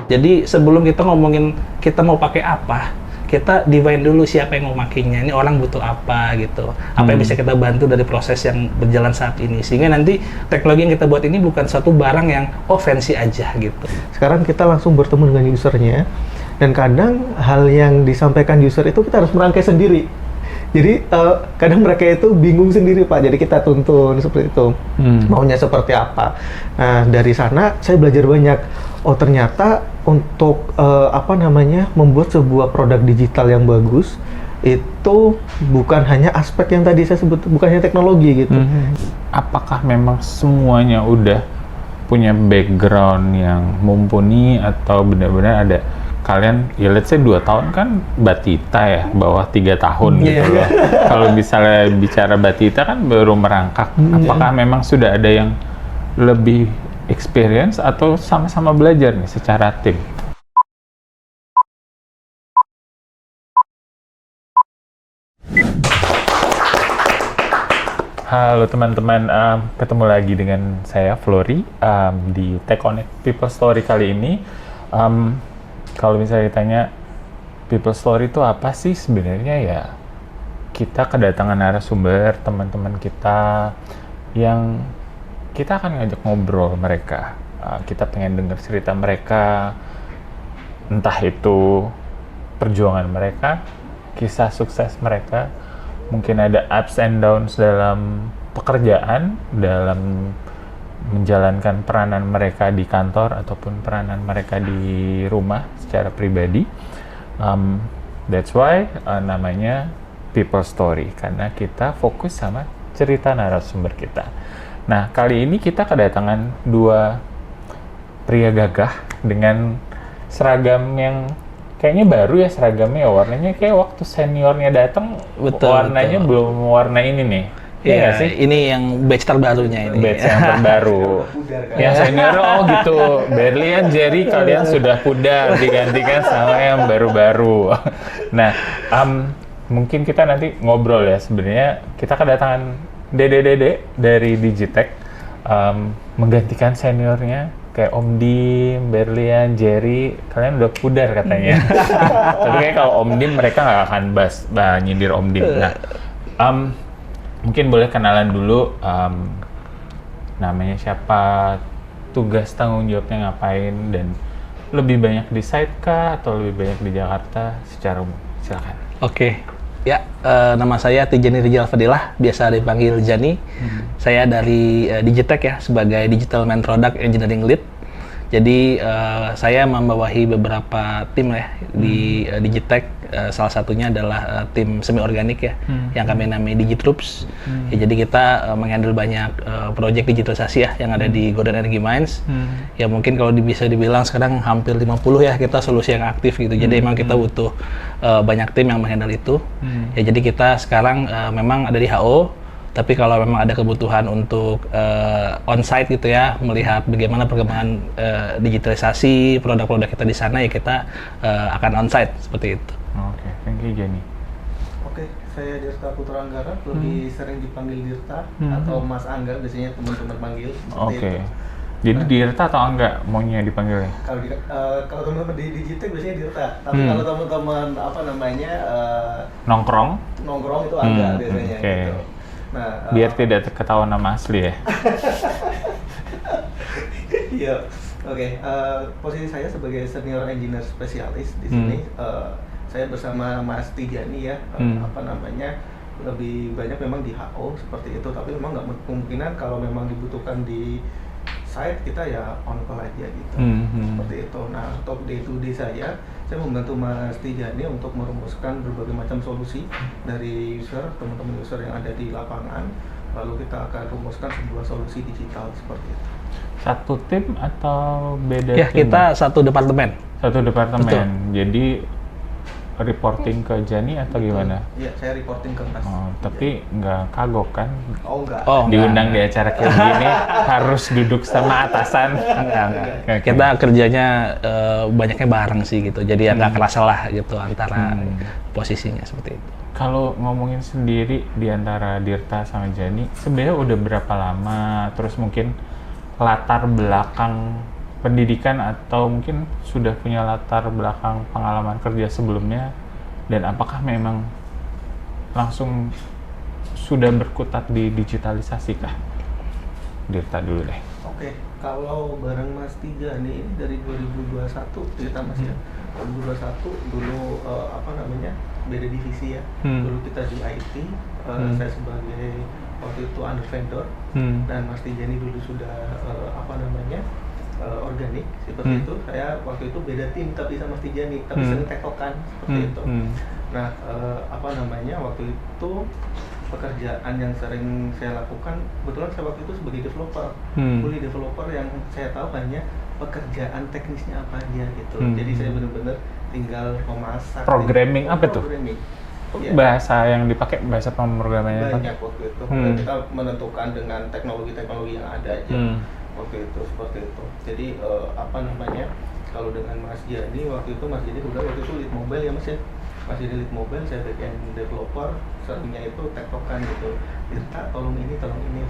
Jadi sebelum kita ngomongin kita mau pakai apa, kita define dulu siapa yang mau makainya, ini orang butuh apa gitu, apa yang bisa kita bantu dari proses yang berjalan saat ini, sehingga nanti teknologi yang kita buat ini bukan satu barang yang fancy aja gitu. Sekarang kita langsung bertemu dengan usernya, dan kadang hal yang disampaikan user itu kita harus merangkai sendiri. Jadi kadang mereka itu bingung sendiri Pak, jadi kita tuntun seperti itu, maunya seperti apa. Nah dari sana saya belajar banyak. Oh ternyata untuk membuat sebuah produk digital yang bagus itu bukan hanya aspek yang tadi saya sebut, bukan hanya teknologi gitu. Apakah memang semuanya udah punya background yang mumpuni atau benar-benar ada kalian, ya let's say 2 tahun kan Batita ya, bawah 3 tahun gitu loh. Kalau misalnya bicara Batita kan baru merangkak, apakah memang sudah ada yang lebih experience atau sama-sama belajar nih secara tim? Halo teman-teman, ketemu lagi dengan saya Flory di Tech Connect People Story kali ini. Kalau misalnya ditanya People Story itu apa sih sebenarnya, ya kita kedatangan narasumber teman-teman kita yang kita akan ngajak ngobrol mereka. Kita pengen dengar cerita mereka, entah itu perjuangan mereka, kisah sukses mereka, mungkin ada ups and downs dalam pekerjaan, dalam menjalankan peranan mereka di kantor ataupun peranan mereka di rumah secara pribadi. That's why namanya People Story, karena kita fokus sama cerita narasumber kita. Nah, kali ini kita kedatangan 2 pria gagah dengan seragam yang kayaknya baru ya seragamnya ya, warnanya kayak waktu seniornya datang warnanya belum warna ini nih. Iya sih, ini yang batch terbarunya ini. Batch yang terbaru. Yang senior gitu, Berlian, Jerry kalian sudah pudar digantikan sama yang baru-baru. Nah, mungkin kita nanti ngobrol ya, sebenarnya kita kedatangan Dede dari Digitech menggantikan seniornya kayak Om Dim, Berlian, Jerry, kalian udah pudar katanya. Tapi kayak kalau Om Dim mereka nggak akan nyindir Om Dim. Nah, mungkin boleh kenalan dulu, namanya siapa, tugas tanggung jawabnya ngapain, dan lebih banyak di site kah atau lebih banyak di Jakarta secara umum? Silakan. Oke. Ya, nama saya Tijani Rijal Fadilah, biasa dipanggil Jani. Saya dari Digitech ya, sebagai Digital Man Product Engineering Lead. Jadi saya membawahi beberapa tim ya di Digitech. Salah satunya adalah tim semi organik ya, yang kami namai Digitroops. Ya, jadi kita menghandle banyak proyek digitalisasi ya yang ada di Golden Energy Mines. Ya mungkin kalau bisa dibilang sekarang hampir 50 ya kita solusi yang aktif gitu. Jadi memang kita butuh banyak tim yang menghandle itu. Ya jadi kita sekarang memang ada di HO. Tapi kalau memang ada kebutuhan untuk on-site gitu ya, melihat bagaimana perkembangan digitalisasi produk-produk kita di sana, ya kita akan on-site seperti itu. Oke, thank you Jenny. Oke, saya Dirta Putra Anggara, lebih sering dipanggil Dirta atau Mas Angga, biasanya teman-teman panggil. Oke. Jadi Dirta atau Angga maunya dipanggilnya? Kalau teman-teman di Digitech biasanya Dirta, tapi kalau teman-teman nongkrong itu Angga biasanya. Okay. Gitu. Nah, biar tidak ketahuan nama asli ya. Iya. Oke, posisi saya sebagai senior engineer spesialis di sini. Saya bersama Mas Tijani ya, lebih banyak memang di HO seperti itu, tapi memang nggak kemungkinan kalau memang dibutuhkan di site kita ya on call aja gitu. Seperti itu. Nah, untuk day-to-day saya membantu Mas Tijani untuk merumuskan berbagai macam solusi dari teman-teman user yang ada di lapangan, lalu kita akan rumuskan sebuah solusi digital seperti itu. Satu tim atau beda ya, tim? kita satu departemen. Satu departemen. Betul. Jadi reporting ke Jani atau gimana? Iya, saya reporting ke Mas. Tapi nggak kagok kan? Oh, enggak. Diundang di acara kayak gini harus duduk sama atasan? Enggak. Kita kerjanya banyaknya bareng sih gitu. Jadi ya nggak kerasa lah gitu antara posisinya seperti itu. Kalau ngomongin sendiri di antara Dirta sama Jani, sebenarnya udah berapa lama? Terus mungkin latar belakang pendidikan atau mungkin sudah punya latar belakang pengalaman kerja sebelumnya, dan apakah memang langsung sudah berkutat di digitalisasi kah? Dirta dulu deh. Oke, kalau bareng Mas Tiga nih ini dari 2021 cerita Mas ya. 2021 dulu beda divisi ya. Dulu kita di IT, saya sebagai waktu itu under vendor, dan Mas Tiga ini dulu sudah organik seperti itu. Saya waktu itu beda tim tapi sama Mas Tijani, tapi sering tektokan seperti itu. Nah, waktu itu pekerjaan yang sering saya lakukan, kebetulan saya waktu itu sebagai developer, fully developer, yang saya tahu hanya pekerjaan teknisnya apa aja gitu. Jadi saya benar-benar tinggal memasak. Programming apa tuh? Programming. Ya. Bahasa yang dipakai, bahasa pemrogramannya Banyak waktu itu. Kita menentukan dengan teknologi-teknologi yang ada aja. Waktu itu seperti itu. Jadi kalau dengan Mas Jani waktu itu, Mas Jani udah waktu itu lead mobile ya Mas ya. Mas Jani lead mobile, saya backend developer, seringnya itu tektokan gitu. Dirta tolong ini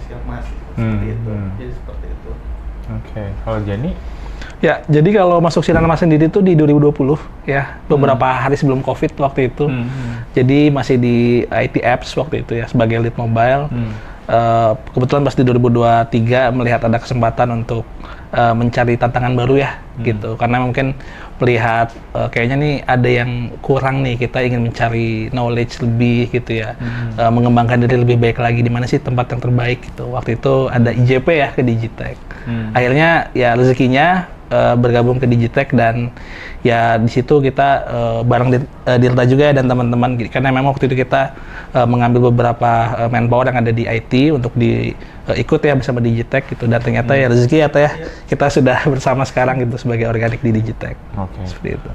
siap Mas. Seperti itu. Jadi seperti itu. Oke, kalau Jani? Ya, jadi kalau masuk Sinar Mas sendiri itu di 2020 ya, beberapa hari sebelum COVID waktu itu. Jadi masih di IT Apps waktu itu ya, sebagai lead mobile. Kebetulan pas di 2023 melihat ada kesempatan untuk mencari tantangan baru ya, gitu. Karena mungkin melihat kayaknya nih ada yang kurang nih, kita ingin mencari knowledge lebih gitu ya, mengembangkan diri lebih baik lagi, di mana sih tempat yang terbaik gitu. Waktu itu ada IJP ya ke Digitech. Akhirnya ya rezekinya bergabung ke Digitech, dan ya di situ kita bareng Dirta juga ya dan teman-teman, karena memang waktu itu kita mengambil beberapa manpower yang ada di IT untuk ikut ya bersama Digitech gitu, dan ternyata ya rezeki ya kita sudah bersama sekarang gitu sebagai organik di Digitech. Oke. Seperti itu.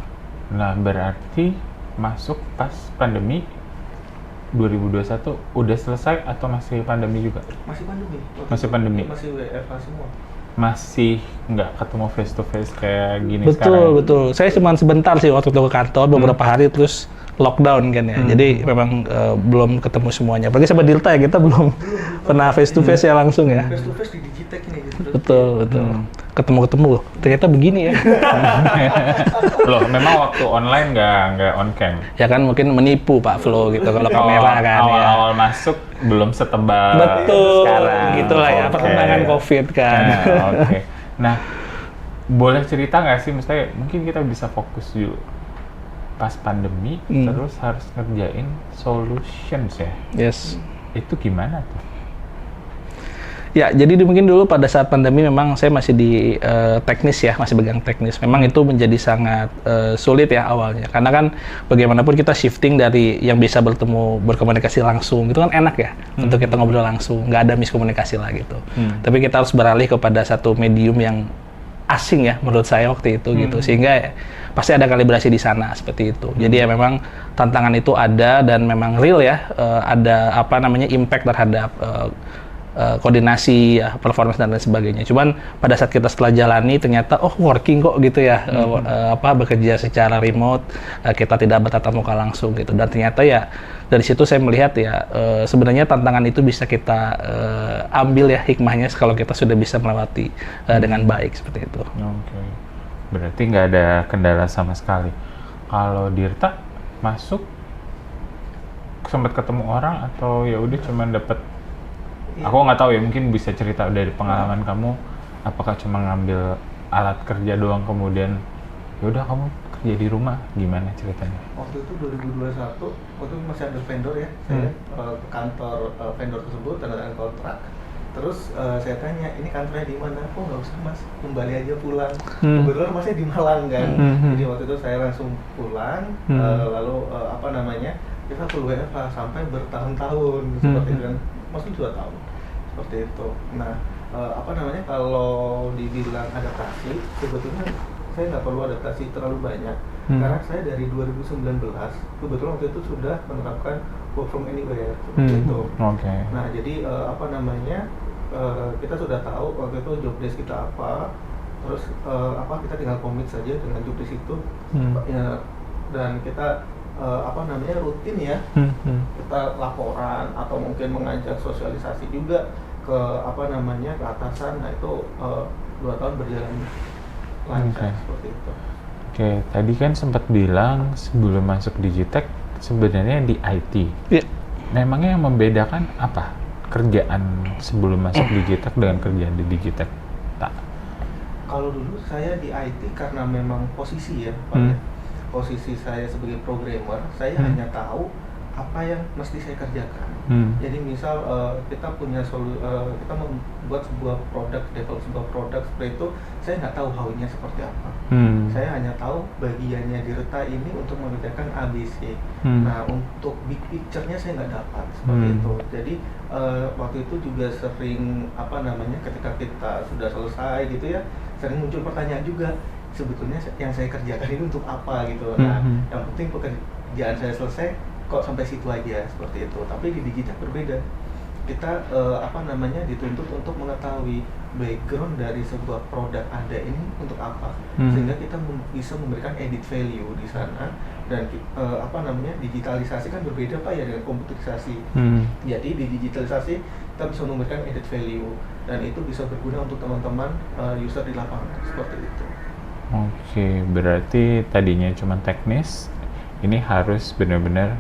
Nah, berarti masuk pas pandemi 2021 udah selesai atau masih pandemi juga? Masih pandemi. Masih pandemi. Masih WFH semua. Masih nggak ketemu face to face kayak gini sekarang? Betul. Saya cuma sebentar sih waktu itu ke kantor, beberapa hari terus lockdown kan ya. Jadi memang belum ketemu semuanya. Apalagi sama Dirta ya, kita belum pernah face to face ya langsung ya. Face to face di Digitech ini gitu. Betul. Ketemu loh. Ternyata begini ya. Loh, memang waktu online nggak on cam? Ya kan mungkin menipu Pak Flo gitu kalau kamera kan ya. Awal-awal masuk belum setebal Betul. sekarang. Gitulah ya, perkembangan COVID kan. Oke. Nah, boleh cerita nggak sih, misalnya mungkin kita bisa fokus dulu pas pandemi, terus harus ngerjain solutions ya? Yes. Itu gimana tuh? Ya, jadi mungkin dulu pada saat pandemi memang saya masih di teknis ya, masih pegang teknis. Memang itu menjadi sangat sulit ya awalnya. Karena kan bagaimanapun kita shifting dari yang bisa berkomunikasi langsung, itu kan enak ya untuk kita ngobrol langsung, nggak ada miskomunikasi lah gitu. Tapi kita harus beralih kepada satu medium yang asing ya menurut saya waktu itu gitu, sehingga pasti ada kalibrasi di sana seperti itu. Jadi ya memang tantangan itu ada, dan memang real ya, ada impact terhadap koordinasi, ya, performance dan lain sebagainya. Cuman pada saat kita setelah jalani ternyata working kok gitu ya, bekerja secara remote, kita tidak bertatap muka langsung gitu. Dan ternyata ya dari situ saya melihat ya sebenarnya tantangan itu bisa kita ambil ya hikmahnya kalau kita sudah bisa melewati dengan baik seperti itu. Oke. Berarti nggak ada kendala sama sekali. Kalau Dirta masuk sempat ketemu orang atau ya udah cuman dapat? Aku nggak tahu ya, mungkin bisa cerita dari pengalaman kamu, apakah cuma ngambil alat kerja doang kemudian ya udah kamu kerja di rumah, gimana ceritanya? Waktu itu 2021, waktu itu masih ada vendor ya, saya ke kantor vendor tersebut, tanda tangan kontrak. Terus saya tanya, ini kantornya di mana? Oh nggak usah Mas, kembali aja pulang. Kebetulan Masnya di Malang kan, jadi waktu itu saya langsung pulang, lalu kita full WFH sampai bertahun-tahun seperti itu kan. Maksudnya 2 tahun seperti itu. Nah, kalau dibilang adaptasi, sebetulnya saya nggak perlu adaptasi terlalu banyak, karena saya dari 2019 kebetulan waktu itu sudah menerapkan work from anywhere seperti itu. Okay. Nah, jadi kita sudah tahu waktu itu job desk kita apa, terus kita tinggal commit saja dengan job desk itu, ya, dan kita rutin ya, kita laporan atau mungkin mengajak sosialisasi juga ke ke atasan. Nah itu 2 tahun berjalan lancar seperti itu. Oke, tadi kan sempat bilang sebelum masuk Digitech sebenarnya di IT. Iya. Nah, emangnya yang membedakan apa? Kerjaan sebelum masuk Digitech dengan kerjaan di Digitech? Tak. Kalau dulu saya di IT karena memang posisi ya, Pak, ya. Posisi saya sebagai programmer, saya hanya tahu apa yang mesti saya kerjakan. Jadi misal kita punya kita membuat sebuah produk, develop sebuah produk seperti itu, saya nggak tahu how-nya seperti apa. Saya hanya tahu bagiannya di reta ini untuk mengerjakan ABC. Nah, untuk big picture-nya saya nggak dapat seperti itu. Jadi waktu itu juga sering ketika kita sudah selesai gitu ya, sering muncul pertanyaan juga, sebetulnya yang saya kerjakan ini untuk apa gitu. Nah, yang penting pekerjaan saya selesai, kok sampai situ aja seperti itu. Tapi di Digitech berbeda. Kita dituntut untuk mengetahui background dari sebuah produk ada ini untuk apa, sehingga kita bisa memberikan added value di sana. Dan digitalisasi kan berbeda Pak ya dengan komputerisasi. Jadi di digitalisasi kita bisa memberikan added value dan itu bisa berguna untuk teman-teman user di lapangan seperti itu. Oke, berarti tadinya cuma teknis, ini harus benar-benar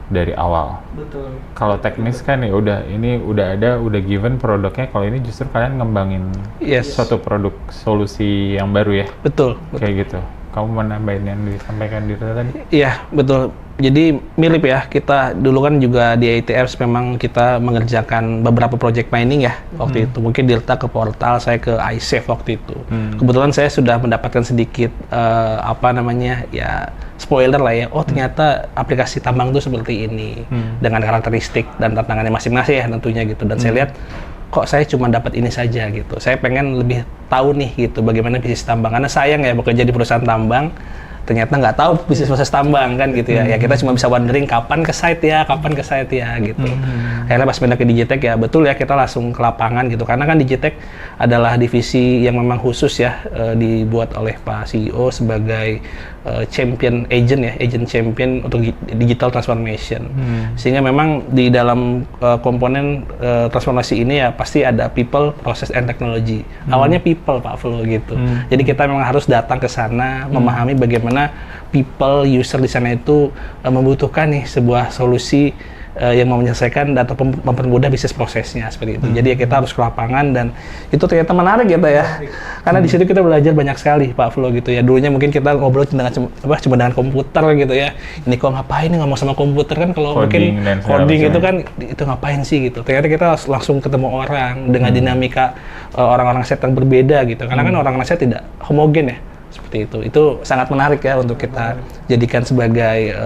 dari awal. Betul. Kalau teknis kan ya udah given produknya. Kalau ini justru kalian ngembangin suatu produk solusi yang baru ya. Betul. Kayak gitu. Kamu mau nambahin yang disampaikan di tadi? Iya, betul. Jadi mirip ya, kita dulu kan juga di ITF memang kita mengerjakan beberapa project mining ya waktu itu. Mungkin Dirta ke portal, saya ke iSafe waktu itu. Kebetulan saya sudah mendapatkan sedikit spoiler lah ya. Oh, ternyata aplikasi tambang itu seperti ini dengan karakteristik dan tantangannya masing-masing ya tentunya gitu. Dan saya lihat kok saya cuma dapat ini saja gitu. Saya pengen lebih tahu nih gitu bagaimana bisnis tambang. Karena sayang ya bekerja di perusahaan tambang ternyata nggak tahu bisnis proses tambang kan gitu ya. Ya kita cuma bisa wondering kapan ke site ya gitu. Akhirnya pas pindah ke Digitech ya betul ya kita langsung ke lapangan gitu. Karena kan Digitech adalah divisi yang memang khusus ya dibuat oleh Pak CEO sebagai agent champion untuk digital transformation. Sehingga memang di dalam komponen transformasi ini ya pasti ada people, process, and technology. Awalnya people Pak Flo gitu. Jadi kita memang harus datang ke sana memahami bagaimana people, user di sana itu membutuhkan nih sebuah solusi yang mau menyelesaikan dan atau mempermudah bisnis prosesnya seperti itu. Jadi ya kita harus ke lapangan dan itu ternyata menarik gitu ya. Karena di situ kita belajar banyak sekali Pak Flo gitu ya. Dulunya mungkin kita ngobrol cuma dengan komputer gitu ya. Ini kok ngapain nih ngomong sama komputer kan kalau mungkin coding itu kan itu ngapain sih gitu. Ternyata kita langsung ketemu orang dengan dinamika orang-orang set yang berbeda gitu. Karena kan orang-orang set tidak homogen ya. Seperti itu sangat menarik ya untuk kita jadikan sebagai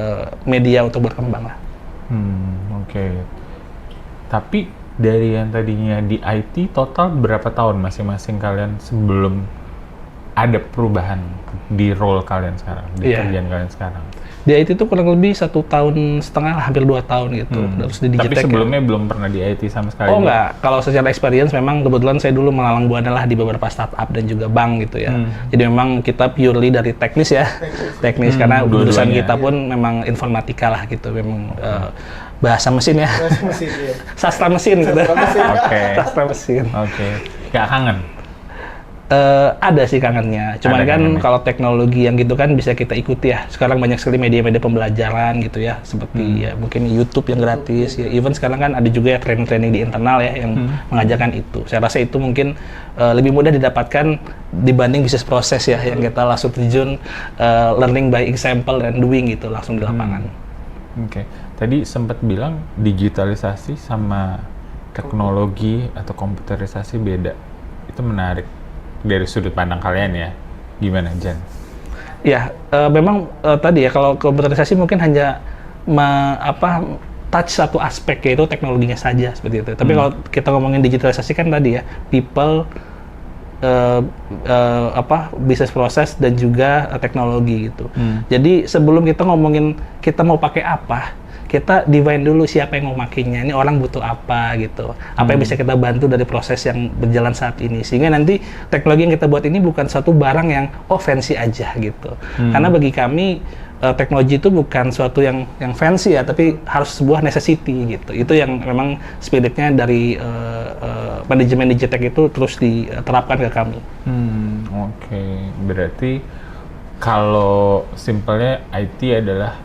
media untuk berkembang lah. Oke. Tapi dari yang tadinya di IT total berapa tahun masing-masing kalian sebelum ada perubahan di role kalian sekarang, di kerjaan kalian sekarang? Di IT itu kurang lebih 1,5 tahun lah, hampir 2 tahun gitu. Terus di Digitech. Tapi sebelumnya belum pernah di IT sama sekali? Oh enggak, kalau secara experience memang kebetulan saya dulu melalang buana lah di beberapa startup dan juga bank gitu ya. Jadi memang kita purely dari teknis ya, teknis karena jurusan kita pun memang informatika lah gitu, memang bahasa mesin ya. Bahasa mesin ya. Sastra mesin gitu. Oke. Sastra mesin. Oke. Nggak kangen? Ada sih kangennya, cuman kan kalau teknologi yang gitu kan bisa kita ikuti ya. Sekarang banyak sekali media-media pembelajaran gitu ya, seperti ya mungkin YouTube yang gratis ya. Even sekarang kan ada juga ya training-training di internal ya yang mengajarkan itu. Saya rasa itu mungkin lebih mudah didapatkan dibanding bisnis proses ya yang kita langsung terjun learning by example and doing gitu langsung di lapangan. Oke. Tadi sempat bilang digitalisasi sama teknologi atau komputerisasi beda. Itu menarik. Dari sudut pandang kalian ya, gimana Jan? Ya, memang tadi ya kalau komputerisasi mungkin hanya touch satu aspek yaitu teknologinya saja seperti itu. Tapi kalau kita ngomongin digitalisasi kan tadi ya, people, bisnis proses dan juga teknologi gitu. Jadi sebelum kita ngomongin kita mau pakai apa, kita define dulu siapa yang mau makainya, ini orang butuh apa gitu, apa yang bisa kita bantu dari proses yang berjalan saat ini, sehingga nanti teknologi yang kita buat ini bukan satu barang yang fancy aja gitu. Karena bagi kami teknologi itu bukan suatu yang fancy ya, tapi harus sebuah necessity gitu. Itu yang memang spiritnya dari manajemen Digitech itu terus diterapkan ke kami. Oke, berarti kalau simpelnya IT adalah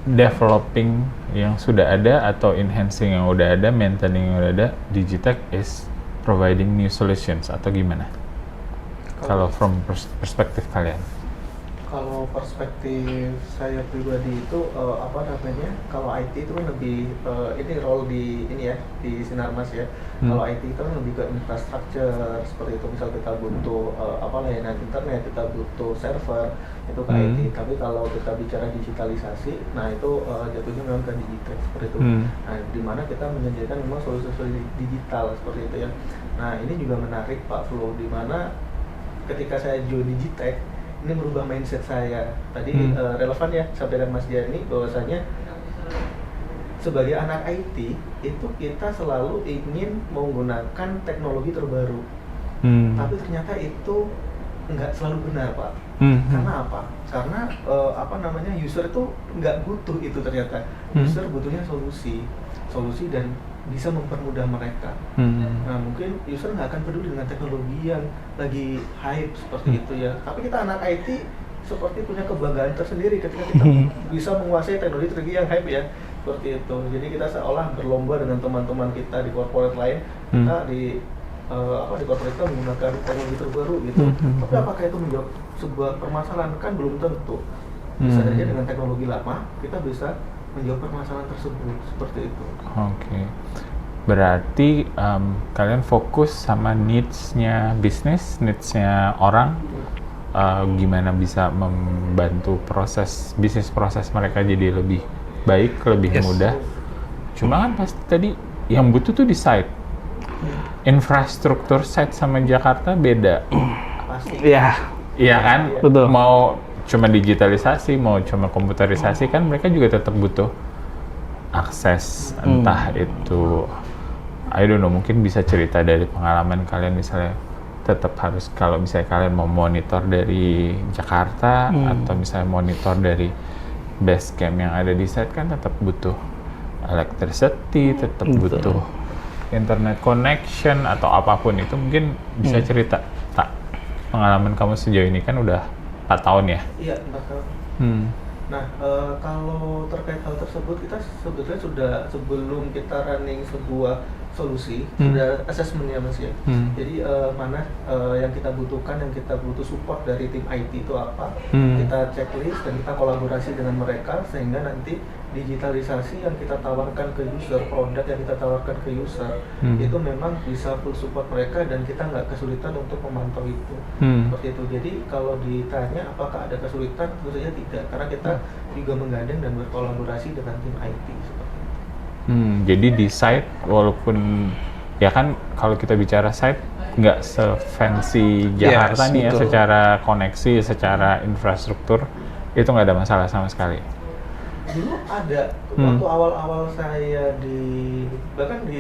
developing yang sudah ada atau enhancing yang udah ada, maintaining yang udah ada. Digitech is providing new solutions atau gimana? Kalau from perspektif kalian? Kalau perspektif saya pribadi itu kalau IT itu kan lebih ini role di ini ya di Sinarmas ya. Kalau IT itu kan lebih ke infrastruktur seperti itu, misal kita butuh layanan internet, kita butuh server itu ke IT. Tapi kalau kita bicara digitalisasi, nah itu jatuhnya memang ke Digitech seperti itu. Nah, di mana kita menyediakan memang solusi-solusi digital seperti itu ya. Nah, ini juga menarik Pak Flo, di mana ketika saya join Digitech ini merubah mindset saya. Tadi relevan ya sampaikan Mas Jani bahwasanya sebagai anak IT itu kita selalu ingin menggunakan teknologi terbaru. Tapi ternyata itu nggak selalu benar Pak. Karena apa? Karena user itu nggak butuh itu ternyata. User butuhnya solusi dan bisa mempermudah mereka. Nah, mungkin user nggak akan peduli dengan teknologi yang lagi hype seperti itu ya. Tapi kita anak IT seperti punya kebanggaan tersendiri ketika kita bisa menguasai teknologi yang hype ya, seperti itu. Jadi kita seolah berlomba dengan teman-teman kita di corporate lain. Kita di corporate kita menggunakan teknologi terbaru gitu. Tapi apakah itu menjawab sebuah permasalahan? Kan belum tentu. Bisa saja dengan teknologi lama kita bisa menjawab permasalahan tersebut seperti itu. Oke. Berarti kalian fokus sama needs-nya bisnis, needs-nya orang, gimana bisa membantu bisnis proses mereka jadi lebih baik, lebih mudah. Cuma kan pasti tadi yang butuh tuh di site. Infrastruktur site sama Jakarta beda. Pasti. Iya kan? Betul. Mau cuma digitalisasi, mau cuma komputerisasi kan mereka juga tetap butuh akses, entah itu I don't know, mungkin bisa cerita dari pengalaman kalian misalnya tetap harus, kalau misalnya kalian mau monitor dari Jakarta atau misalnya monitor dari base camp yang ada di site kan tetap butuh electricity, tetap butuh internet connection atau apapun itu. Mungkin bisa cerita tak pengalaman kamu sejauh ini kan udah 4 tahun ya? Iya, 4 tahun. Nah, kalau terkait hal tersebut, kita sebetulnya sudah sebelum kita running sebuah solusi, sudah assessment ya Mas ya. Jadi mana yang kita butuhkan, yang kita butuh support dari tim IT itu apa, kita checklist dan kita kolaborasi dengan mereka sehingga nanti digitalisasi yang kita tawarkan ke user, produk yang kita tawarkan ke user itu memang bisa full support mereka dan kita nggak kesulitan untuk memantau itu. Seperti itu. Jadi kalau ditanya apakah ada kesulitan, tentu saja tidak, karena kita juga menggandeng dan berkolaborasi dengan tim IT seperti itu. Jadi di site walaupun ya kan kalau kita bicara site nggak se-fancy Jakarta nih ya, secara koneksi, secara infrastruktur itu nggak ada masalah sama sekali. Dulu ada waktu awal-awal saya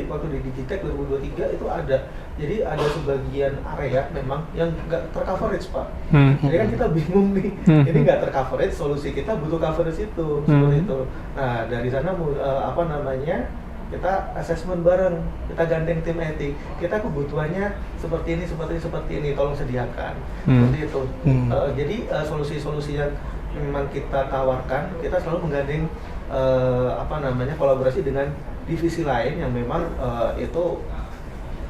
waktu di Digitech 2023 itu ada. Jadi ada sebagian area memang yang nggak tercoverage Pak. Jadi kan kita bingung nih, ini nggak tercoverage, solusi kita butuh coverage itu seperti itu. Nah dari sana kita assessment bareng, kita gandeng tim IT, kita kebutuhannya seperti ini, tolong sediakan seperti itu. Jadi solusi-solusi yang memang kita tawarkan, kita selalu menggandeng kolaborasi dengan divisi lain yang memang itu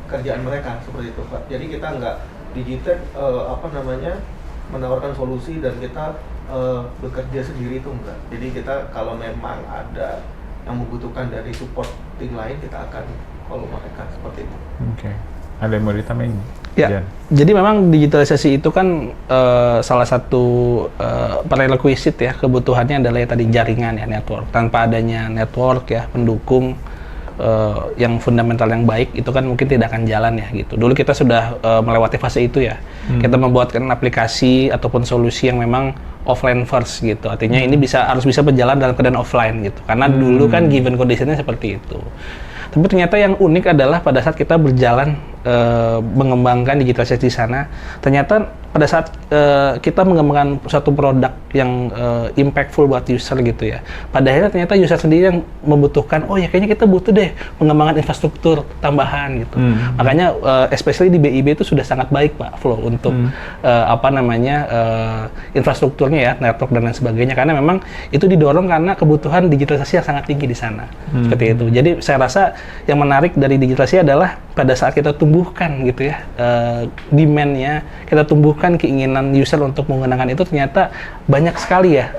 kerjaan mereka seperti itu Pak. Jadi kita nggak Digitech menawarkan solusi dan kita bekerja sendiri itu enggak. Jadi kita kalau memang ada yang membutuhkan dari support tim lain, kita akan follow mereka seperti itu. Oke. Ada yang mau ditambahin? Ya, jadi memang digitalisasi itu kan salah satu prerequisite ya, kebutuhannya adalah ya tadi jaringan ya, network. Tanpa adanya network ya, pendukung yang fundamental yang baik, itu kan mungkin tidak akan jalan ya gitu. Dulu kita sudah melewati fase itu ya. Kita membuatkan aplikasi ataupun solusi yang memang offline first gitu. Artinya ini harus bisa berjalan dalam keadaan offline gitu. Karena dulu kan given conditionnya seperti itu. Tapi ternyata yang unik adalah pada saat kita berjalan mengembangkan digitalisasi di sana. Ternyata pada saat kita mengembangkan satu produk yang impactful buat user gitu ya, pada akhirnya ternyata user sendiri yang membutuhkan, oh ya kayaknya kita butuh deh pengembangan infrastruktur tambahan gitu. Makanya especially di BIB itu sudah sangat baik Pak Flo untuk infrastrukturnya ya, network dan lain sebagainya, karena memang itu didorong karena kebutuhan digitalisasi yang sangat tinggi di sana. Seperti itu. Jadi saya rasa yang menarik dari digitalisasi adalah pada saat kita tumbuhkan gitu ya demand-nya, kita tumbuhkan keinginan user untuk menggunakan itu, ternyata banyak sekali ya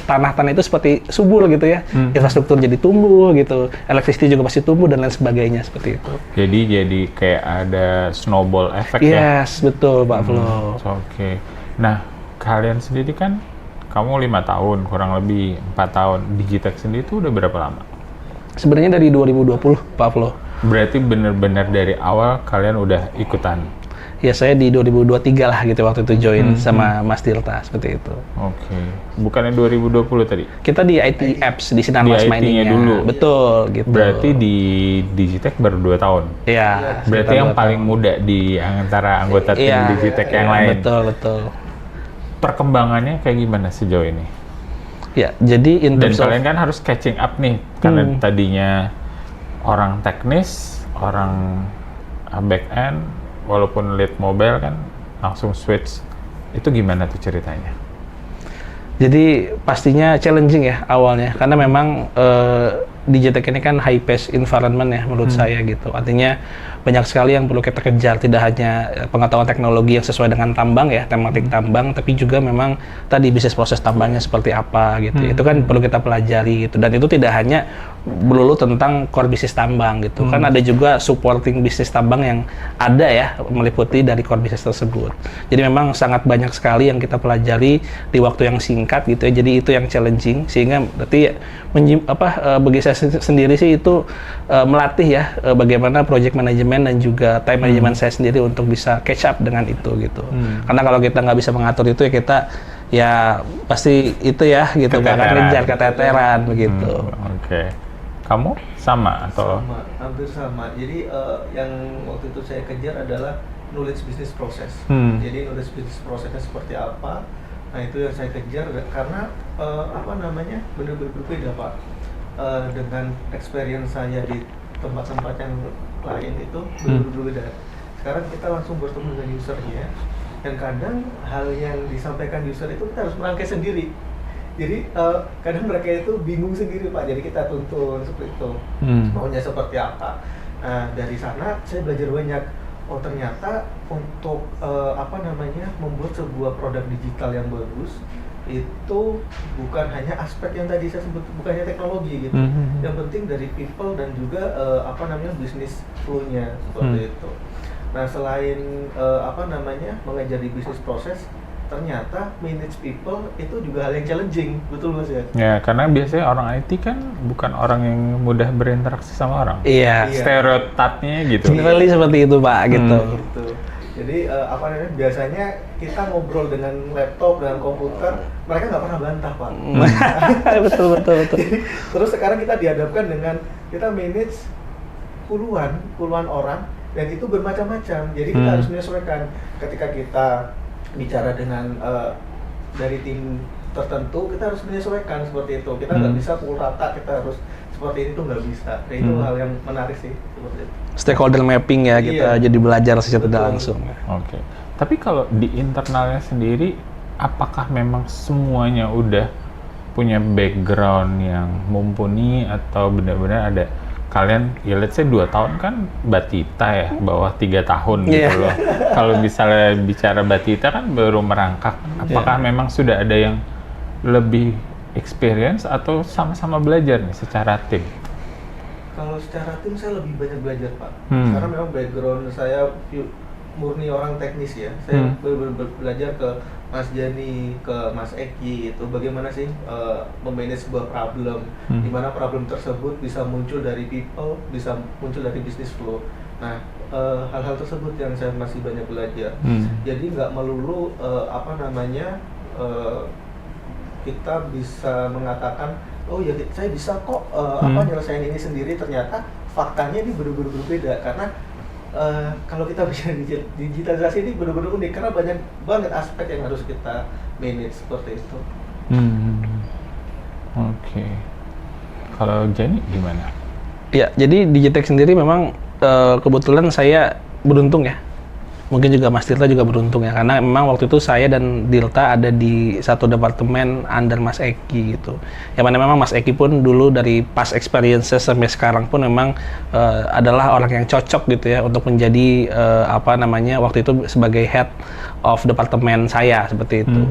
tanah-tanah itu seperti subur gitu ya. Infrastruktur jadi tumbuh gitu, electricity juga pasti tumbuh dan lain sebagainya seperti itu. Jadi kayak ada snowball effect ya. Yes, betul Pak Flo. Oke. Nah, kalian sendiri kan kamu 5 tahun, kurang lebih 4 tahun. Digitech sendiri itu udah berapa lama? Sebenarnya dari 2020 Pak Flo. Berarti bener-bener dari awal kalian udah ikutan? Ya saya di 2023 lah gitu waktu itu join sama Mas Tirta seperti itu. Oke. Bukannya 2020 tadi? Kita di IT Apps di Sinarmas Mining dulu. Betul gitu. Berarti di Digitech baru 2 tahun? Iya. Berarti yang paling muda di antara anggota tim Digitech yang lain? Betul. Perkembangannya kayak gimana sejauh ini? Ya, jadi dan kalian kan harus catching up nih, karena tadinya orang teknis, orang back end, walaupun lead mobile kan langsung switch. Itu gimana tuh ceritanya? Jadi pastinya challenging ya awalnya, karena memang Digitech ini kan high pace environment ya menurut saya gitu. Artinya banyak sekali yang perlu kita kejar, tidak hanya pengetahuan teknologi yang sesuai dengan tambang ya, tematik tambang, tapi juga memang tadi bisnis proses tambangnya seperti apa gitu. Itu kan perlu kita pelajari gitu. Dan itu tidak hanya melulu tentang core bisnis tambang gitu. Kan ada juga supporting bisnis tambang yang ada ya, meliputi dari core bisnis tersebut. Jadi memang sangat banyak sekali yang kita pelajari di waktu yang singkat gitu ya. Jadi itu yang challenging, sehingga berarti bagi saya sendiri sih itu melatih ya bagaimana project management dan juga time management saya sendiri untuk bisa catch up dengan itu gitu. Karena kalau kita nggak bisa mengatur itu ya kita pasti itu ya gitu, bakal ngejar keteteran begitu. Oke. Kamu sama atau? Sama, hampir sama. Jadi yang waktu itu saya kejar adalah knowledge business process. Jadi knowledge business processnya seperti apa? Nah itu yang saya kejar karena benar-benar berbeda Pak. Dengan experience saya di tempat-tempat yang lain itu berbeda. Sekarang kita langsung bertemu dengan usernya, dan kadang hal yang disampaikan user itu kita harus merangkai sendiri. Jadi kadang mereka itu bingung sendiri Pak, jadi kita tuntun seperti itu, maunya seperti apa. Nah dari sana saya belajar banyak. Oh ternyata untuk membuat sebuah produk digital yang bagus itu bukan hanya aspek yang tadi saya sebut, bukan hanya teknologi gitu. Yang penting dari people dan juga bisnis flow-nya seperti itu. Nah selain mengajar di bisnis proses, ternyata manage people itu juga hal yang challenging, betul Mas ya? Ya, karena biasanya orang IT kan bukan orang yang mudah berinteraksi sama orang. Iya. Stereotipnya gitu. Generally seperti itu Pak gitu. Jadi biasanya kita ngobrol dengan laptop, dengan komputer, mereka nggak pernah bantah Pak. betul. Jadi, terus sekarang kita dihadapkan dengan kita manage puluhan orang, dan itu bermacam-macam. Jadi kita harus menyesuaikan. Ketika kita bicara dengan dari tim tertentu, kita harus menyesuaikan seperti itu. Kita nggak bisa pukul rata, kita harus seperti itu, nggak bisa. Nah, itu hal yang menarik sih seperti itu. Stakeholder mapping ya, kita jadi belajar secara tidak langsung. Oke. Tapi kalau di internalnya sendiri, apakah memang semuanya udah punya background yang mumpuni, atau benar-benar ada kalian, ya let's say 2 tahun kan Batita ya, bawah 3 tahun gitu loh. Kalau misalnya bicara Batita kan baru merangkak, apakah memang sudah ada yang lebih experience atau sama-sama belajar nih secara tim? Kalau secara tim saya lebih banyak belajar Pak, karena memang background saya murni orang teknis ya. Saya belajar ke Mas Jani, ke Mas Eki, itu bagaimana sih memanage sebuah problem, di mana problem tersebut bisa muncul dari people, bisa muncul dari business flow. Nah, hal-hal tersebut yang saya masih banyak belajar. Jadi nggak melulu kita bisa mengatakan, oh ya saya bisa kok nyelesain ini sendiri. Ternyata faktanya ini berbeda, karena kalau kita bicara digitalisasi ini benar-benar unik karena banyak banget aspek yang harus kita manage seperti itu. Oke. Kalau Jenny gimana? Ya, jadi Digitech sendiri memang kebetulan saya beruntung ya. Mungkin juga Mas Tirta juga beruntung ya, karena memang waktu itu saya dan Dirta ada di satu departemen under Mas Eki gitu. Yang mana memang Mas Eki pun dulu dari past experiences sampai sekarang pun memang adalah orang yang cocok gitu ya untuk menjadi waktu itu sebagai head of departemen saya seperti itu.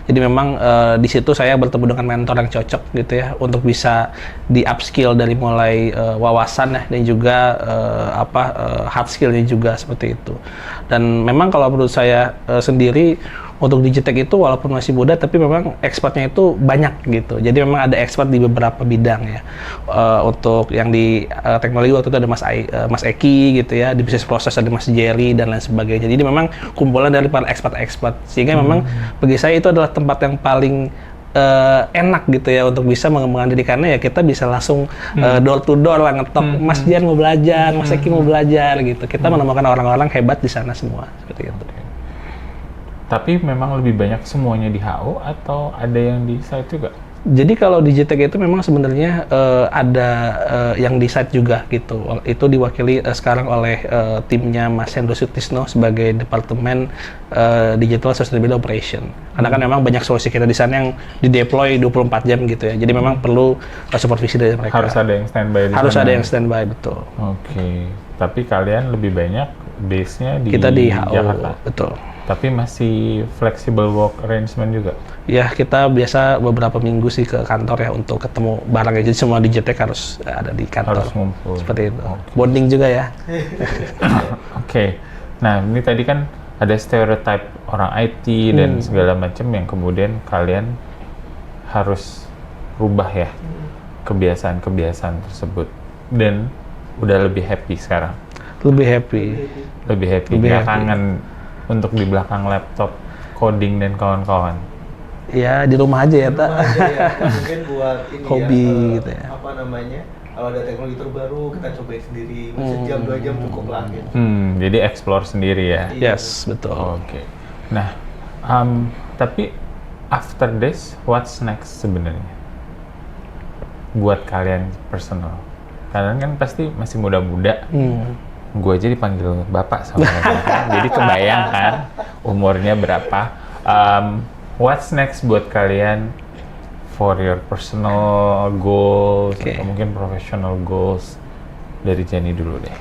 Jadi memang di situ saya bertemu dengan mentor yang cocok gitu ya untuk bisa di upskill dari mulai wawasan ya dan juga hard skillnya juga seperti itu. Dan memang kalau menurut saya sendiri untuk Digitech itu walaupun masih muda tapi memang expertnya itu banyak gitu. Jadi memang ada expert di beberapa bidang ya. Untuk yang di teknologi waktu itu ada Mas Eki gitu ya, di bisnis proses ada Mas Jerry dan lain sebagainya. Jadi memang kumpulan dari para expert sehingga memang bagi saya itu adalah tempat yang paling enak gitu ya untuk bisa mengembangkan diri karena ya kita bisa langsung door to door lah ngetok Mas Jan mau belajar, Mas Eki mau belajar gitu. Kita menemukan orang-orang hebat di sana semua seperti itu. Tapi memang lebih banyak semuanya di HO atau ada yang di site juga? Jadi kalau Digitech itu memang sebenarnya ada yang di site juga gitu. Itu diwakili sekarang oleh timnya Mas Hendro Sutisno sebagai Departemen Digital Sustainability Operation. Karena kan memang banyak solusi kita di sana yang di-deploy 24 jam gitu ya. Jadi memang perlu supervisi dari mereka. Harus ada yang standby di Harus sana. ada yang standby, betul. Oke. Tapi kalian lebih banyak base-nya di Kita di HO, Jakarta. betul. Tapi masih flexible work arrangement juga? Ya, kita biasa beberapa minggu sih ke kantor ya untuk ketemu barangnya. Jadi semua Digitech harus ada di kantor. Harus ngumpul. Seperti itu. Oke. Bonding juga ya. Oke. Nah, ini tadi kan ada stereotype orang IT dan segala macam yang kemudian kalian harus rubah ya kebiasaan-kebiasaan tersebut. Dan udah lebih happy sekarang? Lebih happy. Lebih happy. Lebih Nggak happy. kangen untuk di belakang laptop coding dan kawan-kawan? Ya, di rumah aja ya, Di Tak. rumah aja ya, mungkin buat ini Hobi ya, gitu ya. apa namanya, kalau ada teknologi terbaru kita cobain sendiri, sejam 2 jam cukup lah gitu. Jadi explore sendiri ya? Yes, betul. Oke. Nah, tapi after this, what's next sebenarnya? Buat kalian personal. Kalian kan pasti masih muda-muda. Gue aja dipanggil bapak sama mereka. Jadi kebayang kan umurnya berapa. What's next buat kalian for your personal goals Oke. atau mungkin professional goals? Dari Jenny dulu deh.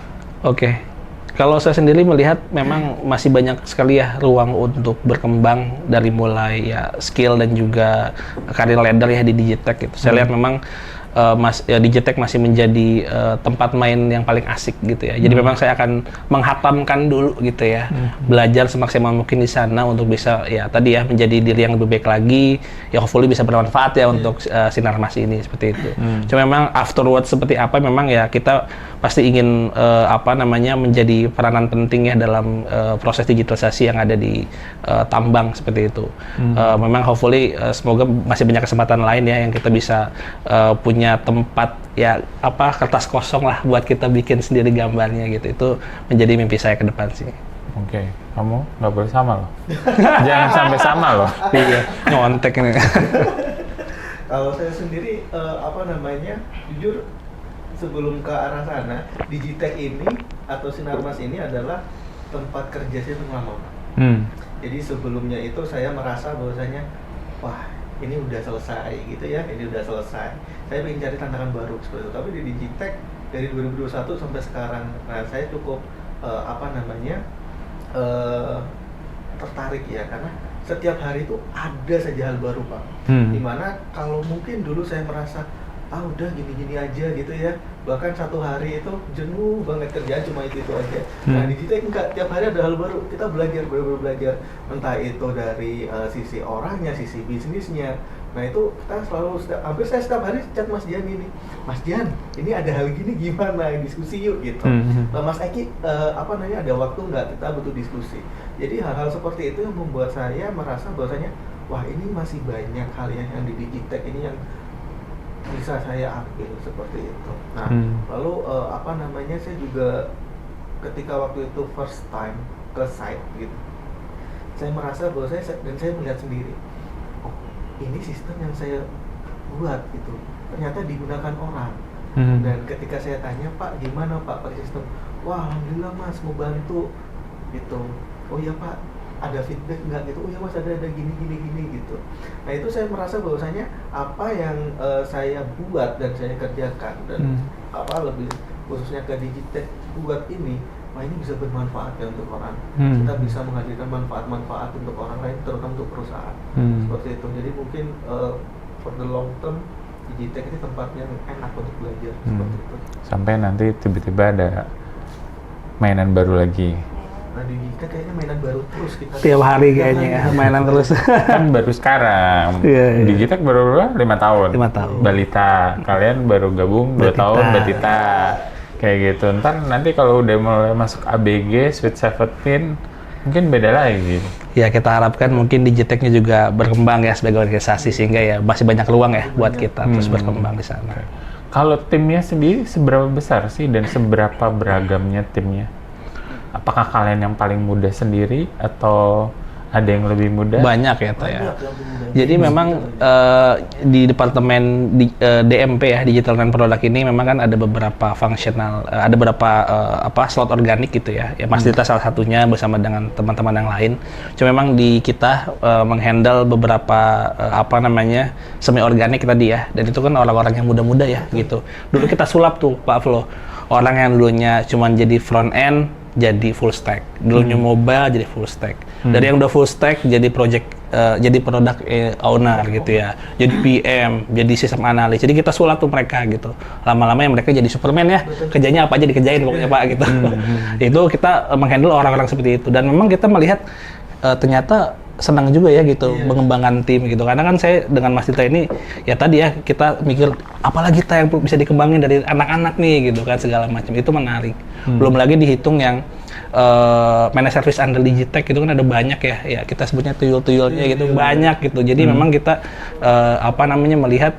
Oke. Kalau saya sendiri melihat memang masih banyak sekali ya ruang untuk berkembang dari mulai ya skill dan juga karir ladder ya di Digitech gitu. Saya lihat memang Digitech masih menjadi tempat main yang paling asik gitu ya. Jadi memang saya akan menghatamkan dulu gitu ya. Belajar semaksimal mungkin di sana untuk bisa ya tadi ya menjadi diri yang lebih baik lagi. Ya hopefully bisa bermanfaat ya untuk Sinarmas ini seperti itu. Cuma memang afterwards seperti apa memang ya kita pasti ingin menjadi peranan penting ya dalam proses digitalisasi yang ada di tambang seperti itu. Memang hopefully semoga masih banyak kesempatan lain ya yang kita bisa punya tempat ya kertas kosong lah buat kita bikin sendiri gambarnya gitu. Itu menjadi mimpi saya ke depan sih. Oke, kamu nggak boleh sama loh. Jangan sampai sama loh. Iya, nyontek ini. Kalau saya sendiri jujur sebelum ke arah sana, Digitech ini atau Sinarmas ini adalah tempat kerja saya yang lama, Pak. Jadi sebelumnya itu saya merasa bahwasanya wah ini udah selesai gitu ya, ini udah selesai. Saya ingin cari tantangan baru seperti itu. Tapi di Digitech dari 2021 sampai sekarang, nah saya cukup tertarik ya karena setiap hari itu ada saja hal baru, Pak. Dimana kalau mungkin dulu saya merasa udah gini-gini aja gitu ya, bahkan satu hari itu jenuh banget kerjaan cuma itu aja. Nah di Digitech enggak, tiap hari ada hal baru, kita belajar, benar-benar belajar, entah itu dari sisi orangnya, sisi bisnisnya. Nah itu kita selalu hampir saya setiap hari chat Mas Jan ini, Mas Jan ini ada hal gini gimana, diskusi yuk gitu. Mas Eki ada waktu nggak, kita butuh diskusi. Jadi hal-hal seperti itu yang membuat saya merasa bahwasanya wah ini masih banyak hal yang di Digitech ini yang bisa saya ambil seperti itu. Nah, lalu saya juga ketika waktu itu first time ke site gitu, saya merasa bahwa saya melihat sendiri, oh ini sistem yang saya buat gitu ternyata digunakan orang. Dan ketika saya tanya, Pak gimana Pak pakai sistem, wah alhamdulillah Mas mau bantu gitu. Oh iya Pak, ada feedback nggak gitu? Oh iya Mas ada gini gitu. Nah itu saya merasa bahwasanya apa yang saya buat dan saya kerjakan dan lebih khususnya ke Digitech buat ini, wah ini bisa bermanfaat ya untuk orang. Kita bisa menghadirkan manfaat-manfaat untuk orang lain, terutama untuk perusahaan. Seperti itu. Jadi mungkin for the long term Digitech ini tempat yang enak untuk belajar seperti itu. Sampai nanti tiba-tiba ada mainan baru lagi. Nah di Digitech kayaknya mainan baru terus kita. Tiap hari kayaknya ya, mainan terus. Kan baru sekarang. Iya. Digitech baru berapa? 5 tahun. 5 tahun. Balita. Kalian baru gabung 2 tahun Batita. Kayak gitu. Ntar nanti kalau udah mulai masuk ABG, Sweet 17, mungkin beda lagi. Ya kita harapkan mungkin Digitech-nya juga berkembang ya sebagai organisasi sehingga ya masih banyak ruang ya buat kita terus berkembang di sana. Kalau timnya sendiri seberapa besar sih dan seberapa beragamnya timnya? Apakah kalian yang paling muda sendiri atau ada yang lebih muda? Banyak ya Pak ya. Jadi memang di departemen DMP ya, Digital and Product ini memang kan ada beberapa fungsional, ada beberapa slot organik gitu ya. Ya Mas Dita salah satunya bersama dengan teman-teman yang lain. Cuma memang di kita menghandle beberapa semi organik tadi ya. Dan itu kan orang-orang yang muda-muda ya gitu. Dulu kita sulap tuh Pak Flo. Orang yang dulunya cuma jadi front end jadi full stack. Dulunya mobile jadi full stack. Dari yang udah full stack jadi jadi product owner gitu ya. Jadi PM, jadi sistem analis. Jadi kita sulap tuh mereka gitu. Lama-lama yang mereka jadi Superman ya. Kerjanya apa aja dikerjain pokoknya Pak gitu. Itu kita menghandle orang-orang seperti itu. Dan memang kita melihat ternyata senang juga ya gitu mengembangkan tim gitu. Karena kan saya dengan Mas Dita ini ya tadi ya kita mikir apalagi kita yang bisa dikembangin dari anak-anak nih gitu kan segala macam. Itu menarik. Belum lagi dihitung yang managed service under Digitech itu kan ada banyak ya kita sebutnya tuyul-tuyulnya gitu banyak gitu. Jadi memang kita melihat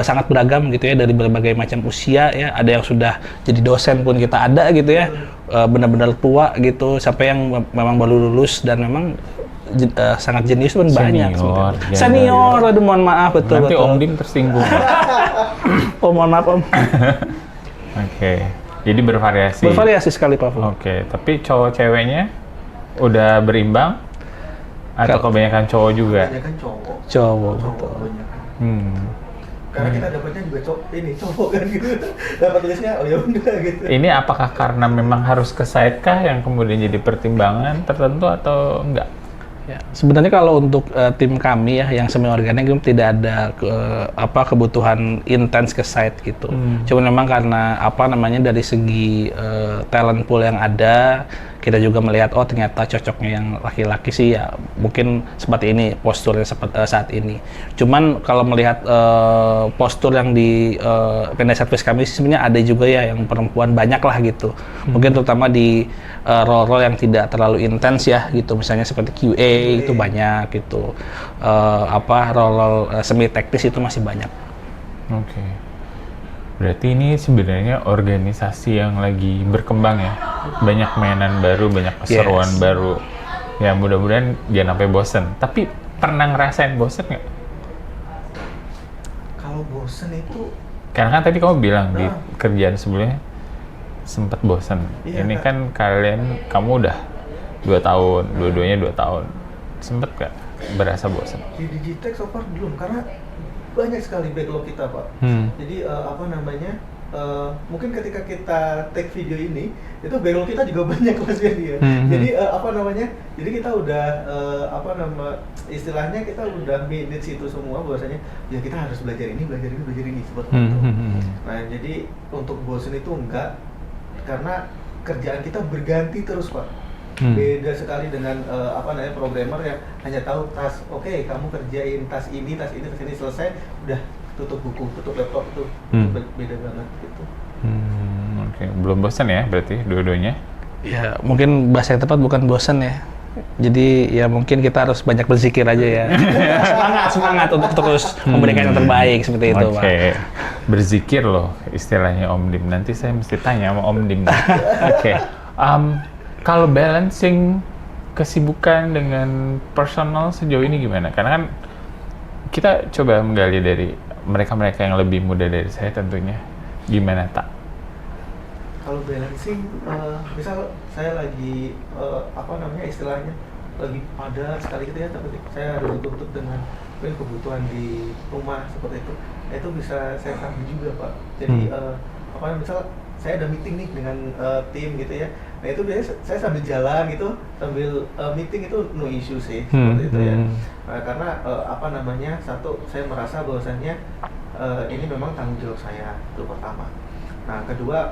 sangat beragam gitu ya dari berbagai macam usia ya. Ada yang sudah jadi dosen pun kita ada gitu ya. Benar-benar tua gitu sampai yang memang baru lulus dan memang sangat jenius pun banyak. Senior, aduh mohon maaf betul. Nanti Om Dim tersinggung. Oh mohon maaf Om. Oke. Jadi bervariasi. Bervariasi sekali Pak. Oke, tapi cowok ceweknya udah berimbang atau kebanyakan cowok juga? Kebanyakan cowok. Cowok betul. Karena kita dapatnya juga cowok kan gitu. Dapat tulisnya oh ya udah gitu. Ini apakah karena memang harus ke site kah yang kemudian jadi pertimbangan tertentu atau enggak? Ya, sebenarnya kalau untuk tim kami ya yang semi organik tidak ada kebutuhan intens ke site gitu. Cuma memang karena dari segi talent pool yang ada, kita juga melihat oh ternyata cocoknya yang laki-laki sih ya mungkin seperti ini posturnya saat ini. Cuman kalau melihat postur yang di managed service kami sebenarnya ada juga ya yang perempuan banyak lah gitu. Mungkin terutama di role-role yang tidak terlalu intens ya gitu, misalnya seperti QA itu banyak gitu. Role-role semi teknis itu masih banyak. Oke. Berarti ini sebenarnya organisasi yang lagi berkembang ya. Banyak mainan baru, banyak keseruan baru. Ya mudah-mudahan jangan sampai bosen. Tapi pernah ngerasain bosen nggak? Kalau bosen itu karena kan tadi kamu bilang di kerjaan sebelumnya sempat bosen. Ini kan kamu udah 2 tahun, dua-duanya 2 tahun. Sempet nggak berasa bosen? Di Digitech so far belum, karena banyak sekali backlog kita Pak. Jadi mungkin ketika kita take video ini itu backlog kita juga banyak Mas ya. Jadi jadi kita udah istilahnya kita udah manage itu semua bahwasanya ya kita harus belajar ini seperti itu. Nah jadi untuk bosen itu enggak, karena kerjaan kita berganti terus Pak. Beda sekali dengan programmer yang hanya tahu tas, oke, kamu kerjain tas ini selesai, udah tutup buku, tutup laptop itu beda banget gitu. Oke. Belum bosan ya berarti dua-duanya? Ya mungkin bahasa yang tepat bukan bosan ya. Jadi ya mungkin kita harus banyak berzikir aja ya. semangat untuk terus memberikan yang terbaik seperti itu Pak. Oke. Berzikir loh istilahnya Om Dim. Nanti saya mesti tanya sama Om Dim. Oke. Kalau balancing kesibukan dengan personal sejauh ini gimana? Karena kan kita coba menggali dari mereka-mereka yang lebih muda dari saya tentunya. Gimana, Tak? Kalau balancing, misal saya lagi istilahnya lagi padat sekali gitu ya, tapi saya harus dituntut dengan kebutuhan di rumah seperti itu. Itu bisa saya sambil juga, Pak. Jadi misal saya ada meeting nih dengan tim gitu ya. Nah itu biasanya saya sambil jalan gitu, sambil meeting itu no issue sih, seperti itu ya. Nah, karena satu, saya merasa bahwasannya ini memang tanggung jawab saya, itu pertama. Nah kedua,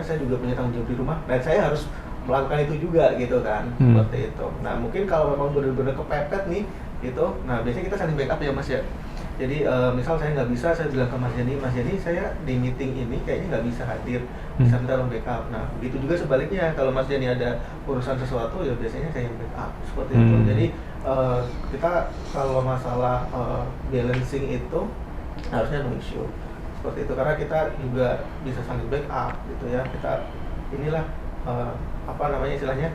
saya juga punya tanggung jawab di rumah dan saya harus melakukan itu juga gitu kan, seperti itu. Nah mungkin kalau memang benar-benar kepepet nih gitu, nah biasanya kita saling backup ya Mas ya. Jadi misal saya nggak bisa, saya bilang ke Mas Jani, saya di meeting ini kayaknya nggak bisa hadir, bisa minta tolong backup. Nah begitu juga sebaliknya, kalau Mas Jani ada urusan sesuatu ya biasanya saya yang backup, seperti itu. Jadi kita kalau masalah balancing itu harusnya no issue, seperti itu, karena kita juga bisa saling backup gitu ya. Kita inilah istilahnya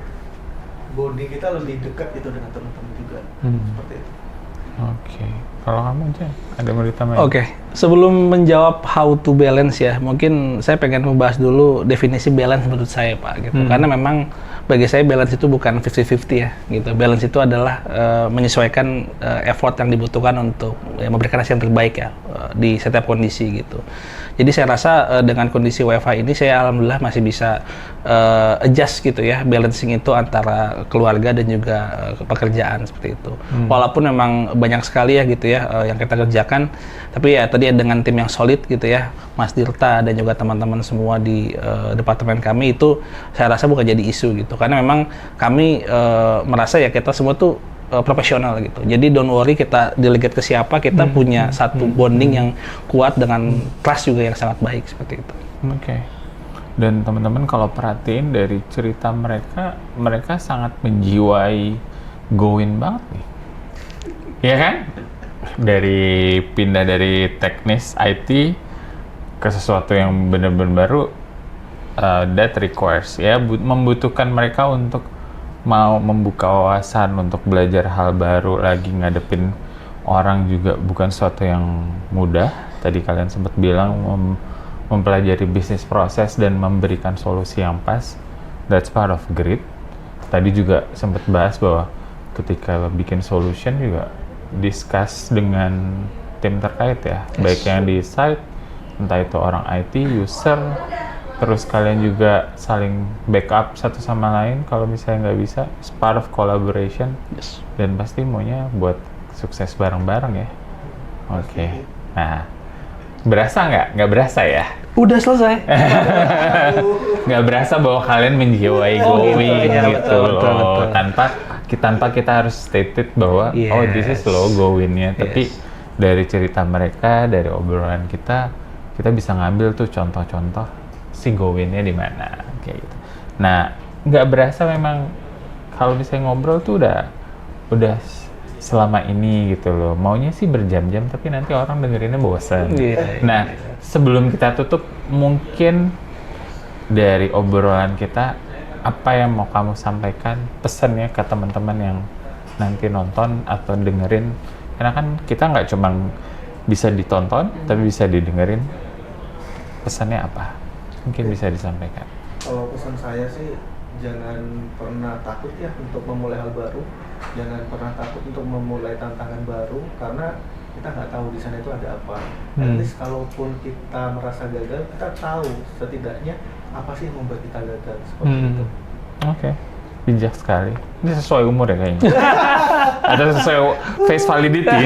bonding kita lebih dekat gitu dengan teman-teman juga, seperti itu. Oke. Kalau kamu aja ada mau ditambahin? Oke, sebelum menjawab how to balance ya, mungkin saya pengen membahas dulu definisi balance menurut saya, Pak, gitu. Karena memang bagi saya balance itu bukan 50-50 ya, gitu. Balance itu adalah menyesuaikan effort yang dibutuhkan untuk memberikan hasil yang terbaik ya di setiap kondisi gitu. Jadi saya rasa dengan kondisi WFH ini saya alhamdulillah masih bisa adjust gitu ya, balancing itu antara keluarga dan juga pekerjaan seperti itu. Walaupun memang banyak sekali ya gitu ya yang kita kerjakan, tapi ya tadi dengan tim yang solid gitu ya, Mas Dirta dan juga teman-teman semua di departemen kami itu saya rasa bukan jadi isu gitu, karena memang kami merasa ya kita semua tuh profesional gitu. Jadi don't worry kita delegate ke siapa, kita punya satu bonding yang kuat dengan trust juga yang sangat baik seperti itu. Oke. Dan teman-teman kalau perhatiin dari cerita mereka sangat menjiwai Gowin banget nih. Iya kan? Dari pindah dari teknis IT ke sesuatu yang benar-benar baru, that requires ya membutuhkan mereka untuk mau membuka wawasan untuk belajar hal baru, lagi ngadepin orang juga bukan sesuatu yang mudah. Tadi kalian sempat bilang mempelajari bisnis proses dan memberikan solusi yang pas, that's part of grit. Tadi juga sempat bahas bahwa ketika bikin solution juga discuss dengan tim terkait ya, baik yang di site, entah itu orang IT, user, terus kalian juga saling backup satu sama lain kalau misalnya nggak bisa, it's part of collaboration. Dan pasti maunya buat sukses bareng-bareng ya. Oke. Nah, berasa nggak? Nggak berasa ya? Udah selesai. Nggak berasa bahwa kalian menjiwai Gowin gitu loh. Tanpa kita harus stated bahwa oh this is loh Gowinnya. Tapi dari cerita mereka, dari obrolan kita bisa ngambil tuh contoh-contoh si Gowinnya di mana kayak gitu. Nah, nggak berasa memang kalau misalnya ngobrol tuh udah selama ini gitu loh. Maunya sih berjam-jam tapi nanti orang dengerinnya bosan. Nah, sebelum kita tutup mungkin dari obrolan kita apa yang mau kamu sampaikan pesannya ke teman-teman yang nanti nonton atau dengerin, karena kan kita nggak cuma bisa ditonton tapi bisa didengerin. Pesannya apa? Mungkin bisa disampaikan. Kalau pesan saya sih jangan pernah takut ya untuk memulai hal baru, jangan pernah takut untuk memulai tantangan baru, karena kita nggak tahu di sana itu ada apa. At least kalaupun kita merasa gagal, kita tahu setidaknya apa sih yang membuat kita gagal, seperti itu. Oke. Bijak sekali. Ini sesuai umur ya kayaknya. Ada sesuai face validity.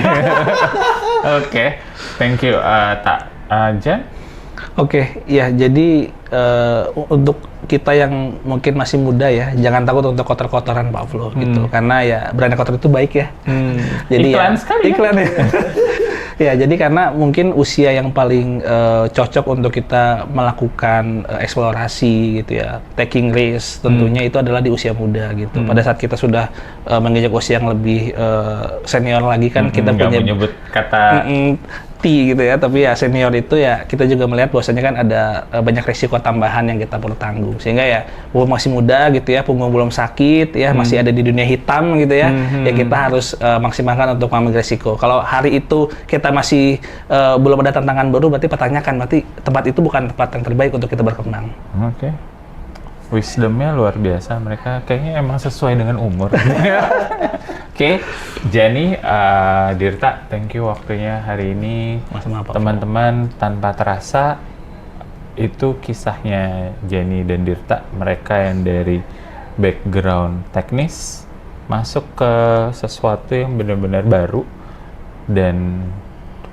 Oke. Thank you. Jan? Oke, ya jadi untuk kita yang mungkin masih muda ya, jangan takut untuk kotor-kotoran Pak Flo gitu, karena ya berani kotor itu baik ya. Jadi iklan sekali. Iklan ya. Ya, jadi karena mungkin usia yang paling cocok untuk kita melakukan eksplorasi gitu ya, taking risk tentunya itu adalah di usia muda gitu. Pada saat kita sudah menginjak usia yang lebih senior lagi kan kita punya menyebut kata seperti gitu ya, tapi ya senior itu ya kita juga melihat bahwasanya kan ada banyak risiko tambahan yang kita perlu tanggung, sehingga ya masih muda gitu ya, punggung belum sakit ya, masih ada di dunia hitam gitu ya, ya kita harus maksimalkan untuk mengambil risiko. Kalau hari itu kita masih belum ada tantangan baru, berarti pertanyakan, berarti tempat itu bukan tempat yang terbaik untuk kita berkembang. Oke. Wisdomnya luar biasa, mereka kayaknya emang sesuai dengan umur. Oke, Jenny, Dirta, thank you waktunya hari ini. Teman-teman, tanpa terasa itu kisahnya Jenny dan Dirta, mereka yang dari background teknis masuk ke sesuatu yang benar-benar baru, dan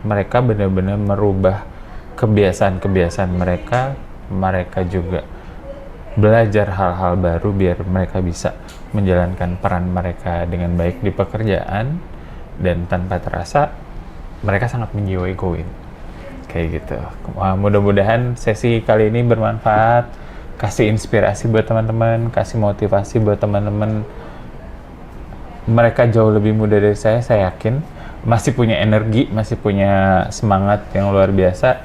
mereka benar-benar merubah kebiasaan-kebiasaan mereka. Mereka juga belajar hal-hal baru biar mereka bisa menjalankan peran mereka dengan baik di pekerjaan, dan tanpa terasa mereka sangat menjiwai Go-In kayak gitu. Mudah-mudahan sesi kali ini bermanfaat, kasih inspirasi buat teman-teman, kasih motivasi buat teman-teman. Mereka jauh lebih muda dari saya yakin, masih punya energi, masih punya semangat yang luar biasa,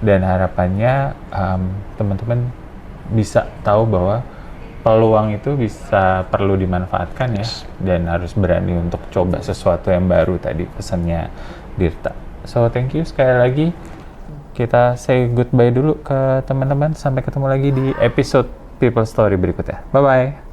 dan harapannya teman-teman bisa tahu bahwa peluang itu perlu dimanfaatkan ya, dan harus berani untuk coba sesuatu yang baru, tadi pesannya Dirta. So thank you sekali lagi, kita say goodbye dulu ke teman-teman, sampai ketemu lagi di episode People Story berikutnya. Bye bye.